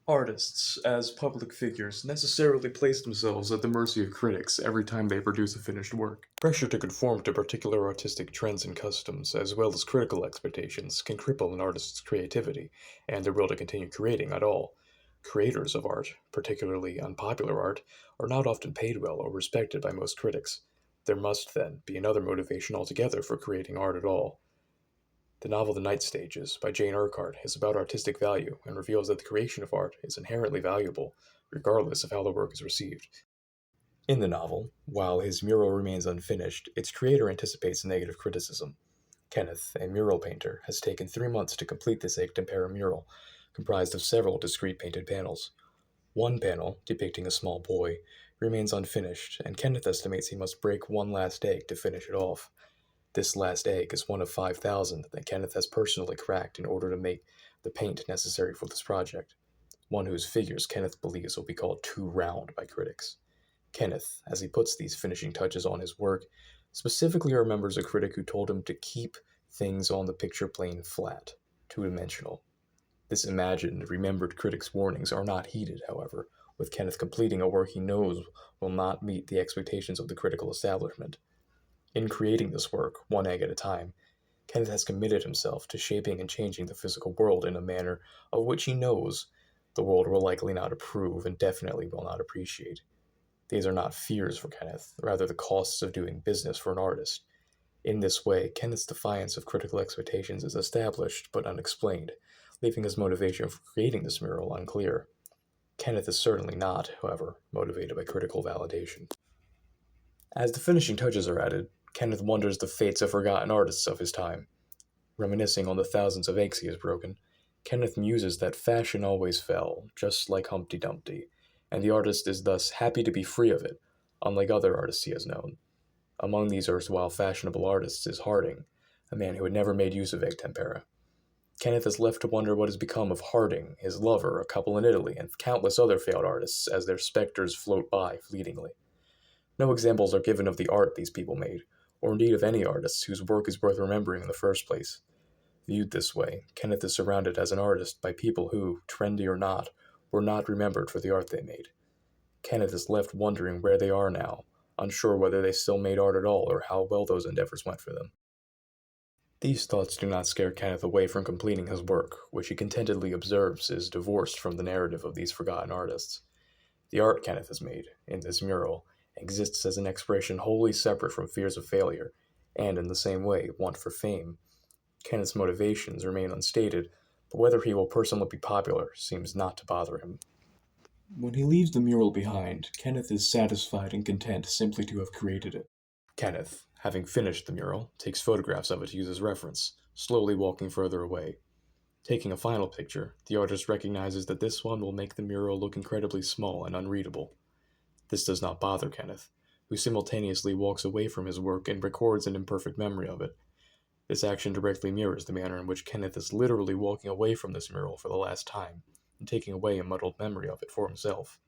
Artists, as public figures, necessarily place themselves at the mercy of critics every time they produce a finished work. Pressure to conform to particular artistic trends and customs, as well as critical expectations, can cripple an artist's creativity and their will to continue creating at all. Creators of art, particularly unpopular art, are not often paid well or respected by most critics. There must, then, be another motivation altogether for creating art at all. The novel The Night Stages by Jane Urquhart is about artistic value and reveals that the creation of art is inherently valuable, regardless of how the work is received. In the novel, while his mural remains unfinished, its creator anticipates negative criticism. Kenneth, a mural painter, has taken 3 months to complete this egg tempera mural, comprised of several discrete painted panels. One panel, depicting a small boy, remains unfinished, and Kenneth estimates he must break one last egg to finish it off. This last egg is one of 5,000 that Kenneth has personally cracked in order to make the paint necessary for this project, one whose figures Kenneth believes will be called too round by critics. Kenneth, as he puts these finishing touches on his work, specifically remembers a critic who told him to keep things on the picture plane flat, two-dimensional. This imagined, remembered critic's warnings are not heeded, however, with Kenneth completing a work he knows will not meet the expectations of the critical establishment. In creating this work, one egg at a time, Kenneth has committed himself to shaping and changing the physical world in a manner of which he knows the world will likely not approve and definitely will not appreciate. These are not fears for Kenneth, rather the costs of doing business for an artist. In this way, Kenneth's defiance of critical expectations is established but unexplained, leaving his motivation for creating this mural unclear. Kenneth is certainly not, however, motivated by critical validation. As the finishing touches are added, Kenneth wonders the fates of forgotten artists of his time. Reminiscing on the thousands of eggs he has broken, Kenneth muses that fashion always fell, just like Humpty Dumpty, and the artist is thus happy to be free of it, unlike other artists he has known. Among these erstwhile fashionable artists is Harding, a man who had never made use of egg tempera. Kenneth is left to wonder what has become of Harding, his lover, a couple in Italy, and countless other failed artists as their specters float by fleetingly. No examples are given of the art these people made, or indeed of any artists whose work is worth remembering in the first place. Viewed this way, Kenneth is surrounded as an artist by people who, trendy or not, were not remembered for the art they made. Kenneth is left wondering where they are now, unsure whether they still made art at all or how well those endeavors went for them. These thoughts do not scare Kenneth away from completing his work, which he contentedly observes is divorced from the narrative of these forgotten artists. The art Kenneth has made, in this mural, exists as an expression wholly separate from fears of failure, and in the same way, want for fame. Kenneth's motivations remain unstated, but whether he will personally be popular seems not to bother him. When he leaves the mural behind, Kenneth is satisfied and content simply to have created it. Kenneth, having finished the mural, takes photographs of it to use as reference, slowly walking further away. Taking a final picture, the artist recognizes that this one will make the mural look incredibly small and unreadable. This does not bother Kenneth, who simultaneously walks away from his work and records an imperfect memory of it. This action directly mirrors the manner in which Kenneth is literally walking away from this mural for the last time, and taking away a muddled memory of it for himself.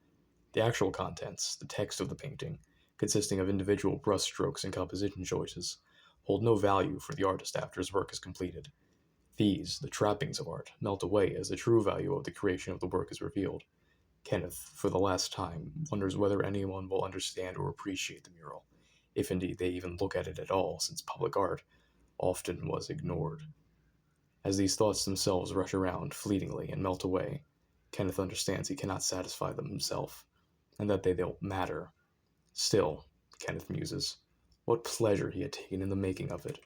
The actual contents, the text of the painting, consisting of individual brushstrokes and composition choices, hold no value for the artist after his work is completed. These, the trappings of art, melt away as the true value of the creation of the work is revealed. Kenneth, for the last time, wonders whether anyone will understand or appreciate the mural, if indeed they even look at it at all, since public art often was ignored. As these thoughts themselves rush around fleetingly and melt away, Kenneth understands he cannot satisfy them himself, and that they don't matter. Still, Kenneth muses, what pleasure he had taken in the making of it.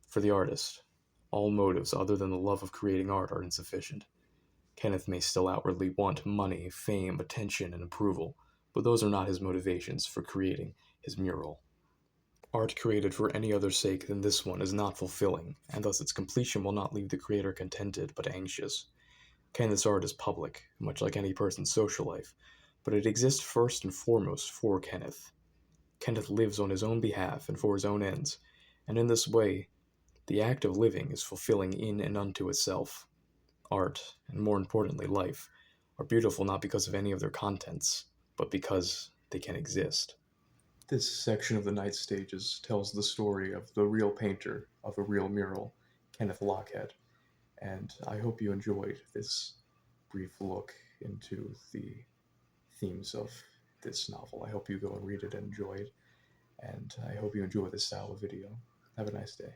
For the artist, all motives other than the love of creating art are insufficient. Kenneth may still outwardly want money, fame, attention, and approval, but those are not his motivations for creating his mural. Art created for any other sake than this one is not fulfilling, and thus its completion will not leave the creator contented but anxious. Kenneth's art is public, much like any person's social life, but it exists first and foremost for Kenneth. Kenneth lives on his own behalf and for his own ends, and in this way, the act of living is fulfilling in and unto itself. Art, and more importantly life, are beautiful not because of any of their contents, but because they can exist. This section of the Night Stages tells the story of the real painter of a real mural, Kenneth Lochead, and I hope you enjoyed this brief look into the themes of this novel. I hope you go and read it and enjoy it, and I hope you enjoy this style of video. Have a nice day.